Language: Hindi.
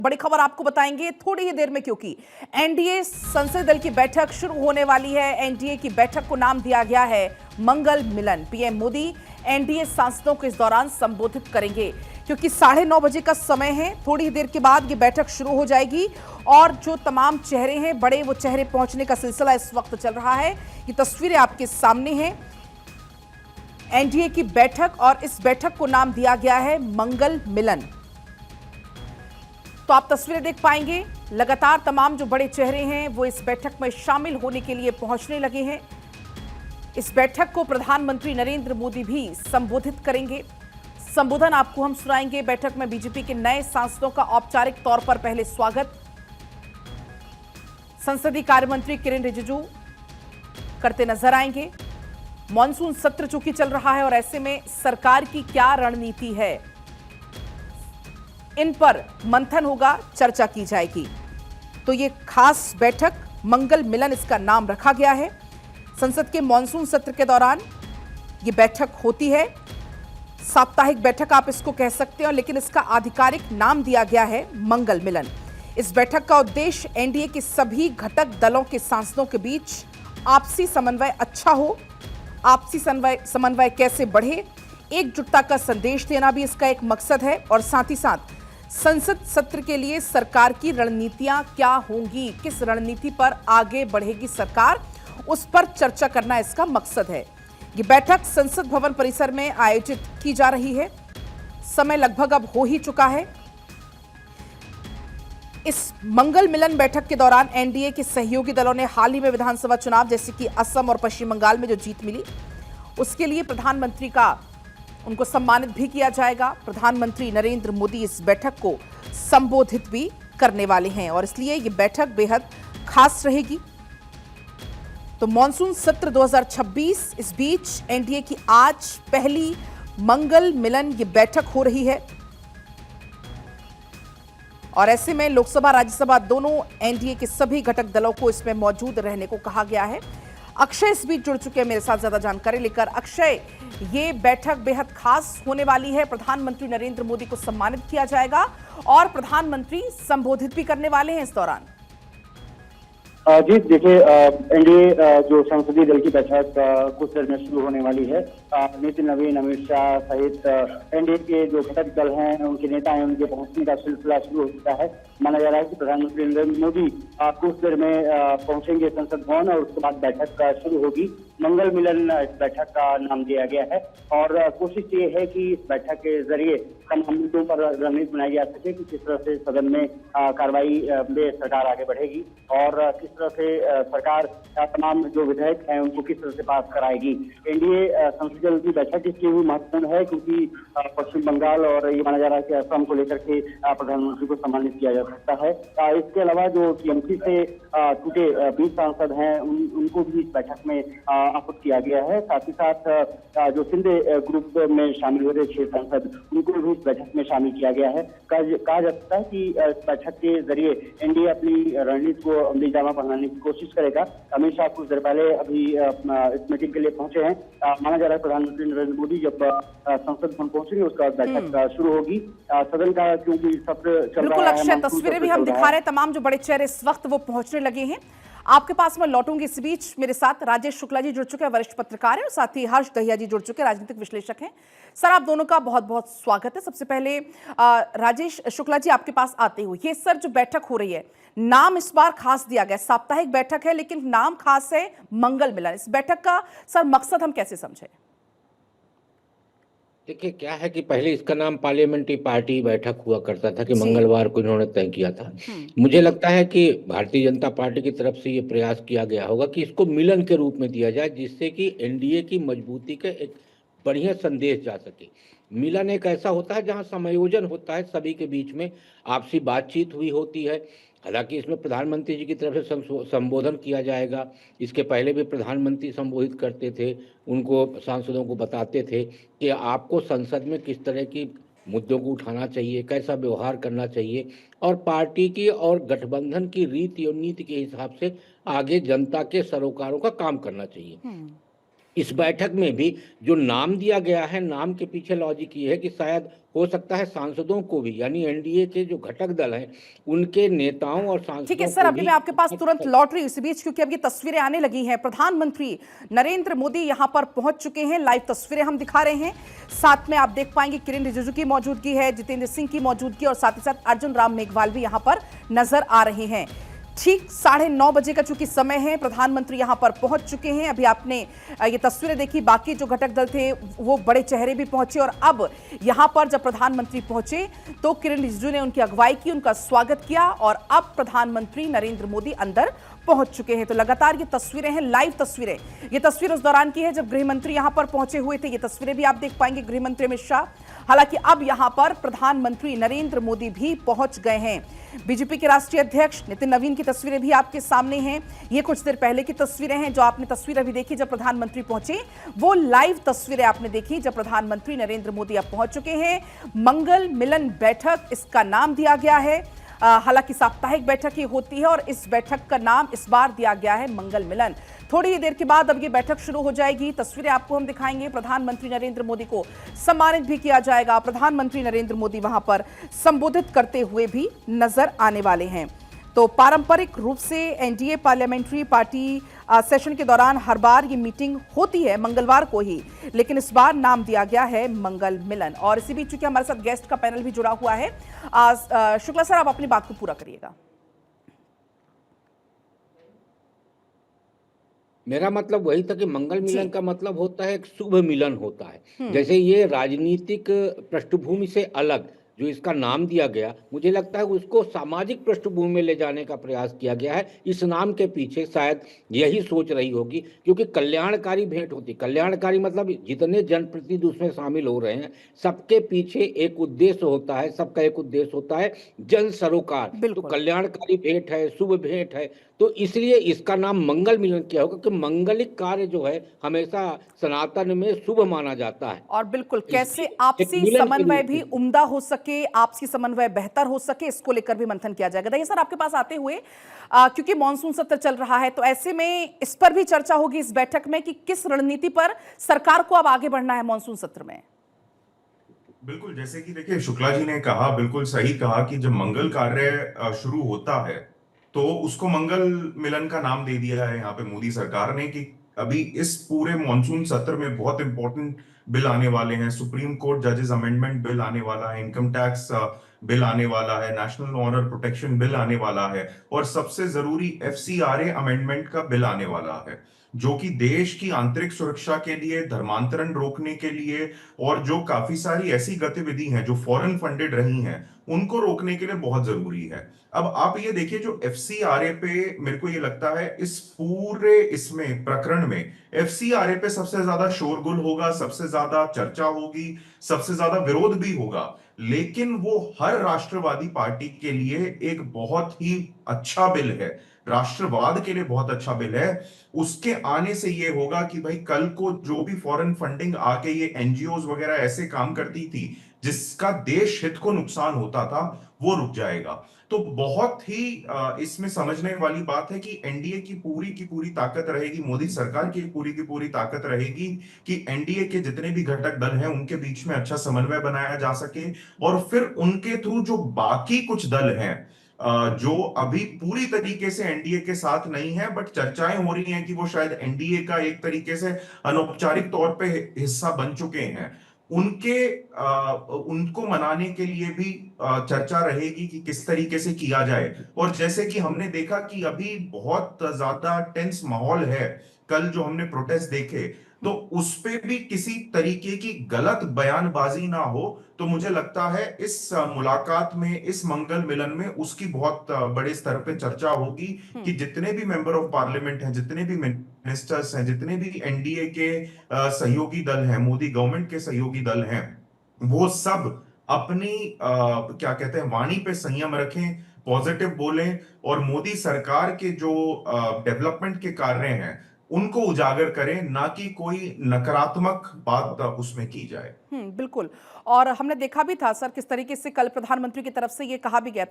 बड़ी खबर आपको बताएंगे थोड़ी ही देर में, क्योंकि एनडीए संसदीय दल की बैठक शुरू होने वाली है। एनडीए की बैठक को नाम दिया गया है मंगल मिलन। पीएम मोदी एनडीए सांसदों को इस दौरान संबोधित करेंगे, क्योंकि 9:30 बजे का समय है। थोड़ी ही देर के बाद ये बैठक शुरू हो जाएगी और जो तमाम चेहरे हैं बड़े, वो चेहरे पहुंचने का सिलसिला इस वक्त चल रहा है। ये तस्वीरें आपके सामने हैं, एनडीए की बैठक, और इस बैठक को नाम दिया गया है मंगल मिलन। तो आप तस्वीरें देख पाएंगे, लगातार तमाम जो बड़े चेहरे हैं वो इस बैठक में शामिल होने के लिए पहुंचने लगे हैं। इस बैठक को प्रधानमंत्री नरेंद्र मोदी भी संबोधित करेंगे। संबोधन आपको हम सुनाएंगे। बैठक में बीजेपी के नए सांसदों का औपचारिक तौर पर पहले स्वागत संसदीय कार्य मंत्री किरेन रिजिजू करते नजर आएंगे। मॉनसून सत्र चूंकि चल रहा है और ऐसे में सरकार की क्या रणनीति है, इन पर मंथन होगा, चर्चा की जाएगी। तो ये खास बैठक मंगल मिलन इसका नाम रखा गया है। संसद के मॉनसून सत्र के दौरान ये बैठक होती है, साप्ताहिक बैठक आप इसको कह सकते हो, लेकिन इसका आधिकारिक नाम दिया गया है मंगल मिलन। इस बैठक का उद्देश्य एनडीए के सभी घटक दलों के सांसदों के बीच आपसी समन्वय अच्छा हो, आपसी समन्वय कैसे बढ़े, एकजुटता का संदेश देना भी इसका एक मकसद है, और साथ ही साथ संसद सत्र के लिए सरकार की रणनीतियां क्या होंगी, किस रणनीति पर आगे बढ़ेगी सरकार, उस पर चर्चा करना इसका मकसद है। ये बैठक संसद भवन परिसर में आयोजित की जा रही है। समय लगभग अब हो ही चुका है। इस मंगल मिलन बैठक के दौरान एनडीए के सहयोगी दलों ने हाल ही में विधानसभा चुनाव, जैसे कि असम और पश्चिम बंगाल में जो जीत मिली, उसके लिए प्रधानमंत्री का उनको सम्मानित भी किया जाएगा। प्रधानमंत्री नरेंद्र मोदी इस बैठक को संबोधित भी करने वाले हैं और इसलिए ये बैठक बेहद खास रहेगी। तो मॉनसून सत्र 2026, इस बीच एनडीए की आज पहली मंगल मिलन ये बैठक हो रही है और ऐसे में लोकसभा राज्यसभा दोनों एनडीए के सभी घटक दलों को इसमें मौजूद रहने को कहा गया है। अक्षय इस बीच जुड़ चुके हैं मेरे साथ ज्यादा जानकारी लेकर। अक्षय, ये बैठक बेहद खास होने वाली है। प्रधानमंत्री नरेंद्र मोदी को सम्मानित किया जाएगा और प्रधानमंत्री संबोधित भी करने वाले हैं इस दौरान। जी देखिए, एनडीए जो संसदीय दल की बैठक कुछ देर में शुरू होने वाली है। नितिन नवीन, अमित शाह सहित एनडीए के जो घटक दल हैं, उनके नेता हैं, उनके पहुंचने का सिलसिला शुरू हो चुका है। माना जा रहा है कि प्रधानमंत्री नरेंद्र मोदी कुछ देर में पहुंचेंगे संसद भवन और उसके बाद बैठक शुरू होगी। मंगल मिलन इस बैठक का नाम दिया गया है और कोशिश ये है कि इस बैठक के जरिए तमाम मुद्दों पर रणनीति बनाई जा सके कि किस तरह से सदन में कार्रवाई में सरकार आगे बढ़ेगी और किस तरह से सरकार तमाम जो विधेयक हैं उनको किस तरह से पास कराएगी। एनडीए संसदीय दल की बैठक इसलिए भी महत्वपूर्ण है क्योंकि पश्चिम बंगाल और ये माना जा रहा है कि असम को लेकर के प्रधानमंत्री को सम्मानित किया जा सकता है। इसके अलावा जो टीएमसी से टूटे 20 सांसद हैं उनको भी इस बैठक में आहूत किया गया है। साथ ही साथ जो सिंधे ग्रुप में शामिल हुए थे 6 सांसद, उनको भी इस बैठक में शामिल किया गया है। कहा जा सकता है कि इस बैठक के जरिए एनडीए अपनी रणनीति को अमली जामा पहनाने की कोशिश करेगा। अमित शाह कुछ देर पहले अभी इस मीटिंग के लिए पहुंचे हैं। माना जा रहा है प्रधानमंत्री नरेंद्र मोदी जब संसद भवन पहुंचेंगे उसका बैठक शुरू होगी। सदन का क्योंकि सत्र चल रहा है। अक्षय, तस्वीरें भी हम दिखा रहे हैं, तमाम जो बड़े चेहरे इस वक्त वो पहुंचने लगे हैं। आपके पास मैं लौटूंगी। इस बीच मेरे साथ राजेश शुक्ला जी जुड़ चुके हैं, वरिष्ठ पत्रकार हैं, और साथ ही हर्ष दहिया जी जुड़ चुके हैं, राजनीतिक विश्लेषक हैं। सर, आप दोनों का बहुत बहुत स्वागत है। सबसे पहले राजेश शुक्ला जी, आपके पास आते हुए, ये सर जो बैठक हो रही है, नाम इस बार खास दिया गया, साप्ताहिक बैठक है लेकिन नाम खास है मंगल मिलन। इस बैठक का सर मकसद हम कैसे समझे? देखिए, क्या है कि पहले इसका नाम पार्लियामेंट्री पार्टी बैठक हुआ करता था कि मंगलवार को इन्होंने तय किया था। मुझे लगता है कि भारतीय जनता पार्टी की तरफ से ये प्रयास किया गया होगा कि इसको मिलन के रूप में दिया जाए, जिससे कि एनडीए की मजबूती का एक बढ़िया संदेश जा सके। मिलन एक ऐसा होता है जहां समायोजन होता है, सभी के बीच में आपसी बातचीत हुई होती है। हालांकि इसमें प्रधानमंत्री जी की तरफ से संबोधन किया जाएगा। इसके पहले भी प्रधानमंत्री संबोधित करते थे, उनको सांसदों को बताते थे कि आपको संसद में किस तरह की मुद्दों को उठाना चाहिए, कैसा व्यवहार करना चाहिए और पार्टी की और गठबंधन की रीति और नीति के हिसाब से आगे जनता के सरोकारों का काम करना चाहिए। इस बैठक में भी जो नाम दिया गया है, नाम के पीछे लॉजिक ये है कि शायद हो सकता है सांसदों को भी, यानी एनडीए के जो घटक दल हैं उनके नेताओं और ठीक है सांसदों सर, को अभी भी। मैं आपके पास तुरंत लौट रही हूं इस बीच, क्योंकि अब ये तस्वीरें आने लगी हैं। प्रधानमंत्री नरेंद्र मोदी यहां पर पहुंच चुके हैं। लाइव तस्वीरें हम दिखा रहे हैं। साथ में आप देख पाएंगे किरेन रिजिजू की मौजूदगी है, जितेंद्र सिंह की मौजूदगी, और साथ ही साथ अर्जुन राम मेघवाल भी यहां पर नजर आ रहे हैं। ठीक 9:30 बजे का चूंकि समय है, प्रधानमंत्री यहां पर पहुंच चुके हैं। अभी आपने ये तस्वीरें देखी, बाकी जो घटक दल थे वो बड़े चेहरे भी पहुंचे, और अब यहां पर जब प्रधानमंत्री पहुंचे तो किरेन रिजिजू ने उनकी अगुवाई की, उनका स्वागत किया, और अब प्रधानमंत्री नरेंद्र मोदी अंदर पहुंच चुके हैं। तो लगातार ये तस्वीरें हैं, लाइव तस्वीरें। ये तस्वीर उस दौरान की है जब गृह मंत्री यहां पर पहुंचे हुए थे। ये तस्वीरें भी आप देख पाएंगे, गृह मंत्री अमित शाह। हालांकि अब यहां पर प्रधानमंत्री नरेंद्र मोदी भी पहुंच गए हैं। बीजेपी के राष्ट्रीय अध्यक्ष नितिन नवीन की तस्वीरें भी आपके सामने हैं। ये कुछ देर पहले की तस्वीरें हैं। जो आपने तस्वीर अभी देखी जब प्रधानमंत्री पहुंचे, वो लाइव तस्वीरें आपने देखी जब प्रधानमंत्री नरेंद्र मोदी अब पहुंच चुके हैं। मंगल मिलन बैठक इसका नाम दिया गया है। हालांकि साप्ताहिक बैठक ही होती है, और इस बैठक का नाम इस बार दिया गया है मंगल मिलन। थोड़ी ही देर के बाद अब ये बैठक शुरू हो जाएगी। तस्वीरें आपको हम दिखाएंगे। प्रधानमंत्री नरेंद्र मोदी को सम्मानित भी किया जाएगा। प्रधानमंत्री नरेंद्र मोदी वहां पर संबोधित करते हुए भी नजर आने वाले हैं। तो पारंपरिक रूप से एनडीए पार्लियामेंट्री पार्टी सेशन के दौरान हर बार ये मीटिंग होती है मंगलवार को ही, लेकिन इस बार नाम दिया गया है मंगल मिलन। और इसी बीच चूंकि हमारे साथ गेस्ट का पैनल भी जुड़ा हुआ है, शुक्ला सर आप अपनी बात को पूरा करिएगा। मेरा मतलब वही था कि मंगल मिलन का मतलब होता है एक शुभ मिलन होता है। जैसे ये राजनीतिक पृष्ठभूमि से अलग जो इसका नाम दिया गया, मुझे लगता है उसको सामाजिक पृष्ठभूमि में ले जाने का प्रयास किया गया है। इस नाम के पीछे शायद यही सोच रही होगी, क्योंकि कल्याणकारी भेंट होती, कल्याणकारी मतलब जितने जनप्रतिनिधि उसमें शामिल हो रहे हैं सबके पीछे एक उद्देश्य होता है, सबका एक उद्देश्य होता है जन सरोकार। तो कल्याणकारी भेंट है, शुभ भेंट है, तो इसलिए इसका नाम मंगल मिलन किया होगा कि मंगलिक कार्य जो है हमेशा सनातन में शुभ माना जाता है। और बिल्कुल कैसे आपसी समन्वय भी उम्दा हो सके, आपसी समन्वय बेहतर हो सके, इसको लेकर भी मंथन किया जाएगा। देखिए सर, आपके पास आते हुए क्योंकि मॉनसून सत्र चल रहा है, तो ऐसे में इस पर भी चर्चा होगी इस बैठक में कि किस रणनीति पर सरकार को अब आगे बढ़ना है मॉनसून सत्र में। बिल्कुल, जैसे कि देखिए शुक्ला जी ने कहा, बिल्कुल सही कहा कि जब मंगल कार्य शुरू होता है तो उसको मंगल मिलन का नाम दे दिया है यहाँ पे मोदी सरकार ने, कि अभी इस पूरे मॉनसून सत्र में बहुत इंपॉर्टेंट बिल आने वाले हैं। सुप्रीम कोर्ट जजेस अमेंडमेंट बिल आने वाला है, इनकम टैक्स बिल आने वाला है, नेशनल ऑनर प्रोटेक्शन बिल आने वाला है, और सबसे जरूरी एफसीआरए अमेंडमेंट का बिल आने वाला है, जो कि देश की आंतरिक सुरक्षा के लिए, धर्मांतरण रोकने के लिए, और जो काफी सारी ऐसी गतिविधि हैं जो फॉरेन फंडेड रही हैं उनको रोकने के लिए बहुत जरूरी है। अब आप ये देखिए, जो एफसीआरए पे मेरे को ये लगता है इस पूरे इसमें प्रकरण में एफसीआरए पे सबसे ज्यादा शोरगुल होगा, सबसे ज्यादा चर्चा होगी, सबसे ज्यादा विरोध भी होगा, लेकिन वो हर राष्ट्रवादी पार्टी के लिए एक बहुत ही अच्छा बिल है, राष्ट्रवाद के लिए बहुत अच्छा बिल है। उसके आने से ये होगा कि भाई कल को जो भी फॉरेन फंडिंग आके ये एनजीओज वगैरह ऐसे काम करती थी जिसका देश हित को नुकसान होता था, वो रुक जाएगा। तो बहुत ही इसमें समझने वाली बात है कि एनडीए की पूरी ताकत रहेगी, मोदी सरकार की पूरी ताकत रहेगी कि एनडीए के जितने भी घटक दल हैं उनके बीच में अच्छा समन्वय बनाया जा सके, और फिर उनके थ्रू जो बाकी कुछ दल हैं जो अभी पूरी तरीके से एनडीए के साथ नहीं है, बट चर्चाएं हो रही हैं कि वो शायद एनडीए का एक तरीके से अनौपचारिक तौर पे हिस्सा बन चुके हैं, उनको मनाने के लिए भी चर्चा रहेगी कि किस तरीके से किया जाए। और जैसे कि हमने देखा कि अभी बहुत ज्यादा टेंस माहौल है, कल जो हमने प्रोटेस्ट देखे, तो उस पे भी किसी तरीके की गलत बयानबाजी ना हो, तो मुझे लगता है इस मुलाकात में, इस मंगल मिलन में उसकी बहुत बड़े स्तर पे चर्चा होगी कि जितने भी मेंबर ऑफ पार्लियामेंट हैं, जितने भी मिनिस्टर्स हैं, जितने भी एनडीए के सहयोगी दल हैं, मोदी गवर्नमेंट के सहयोगी दल हैं, वो सब अपनी क्या कहते हैं वाणी पे संयम रखें, पॉजिटिव बोलें, और मोदी सरकार के जो डेवलपमेंट के कार्य हैं उनको उजागर करें, ना कि कोई नकारात्मक बात उसमें की जाए। बिल्कुल। और हमने देखा भी था सर किस तरीके से कल प्रधानमंत्री की तरफ से ये कहा भी गया था,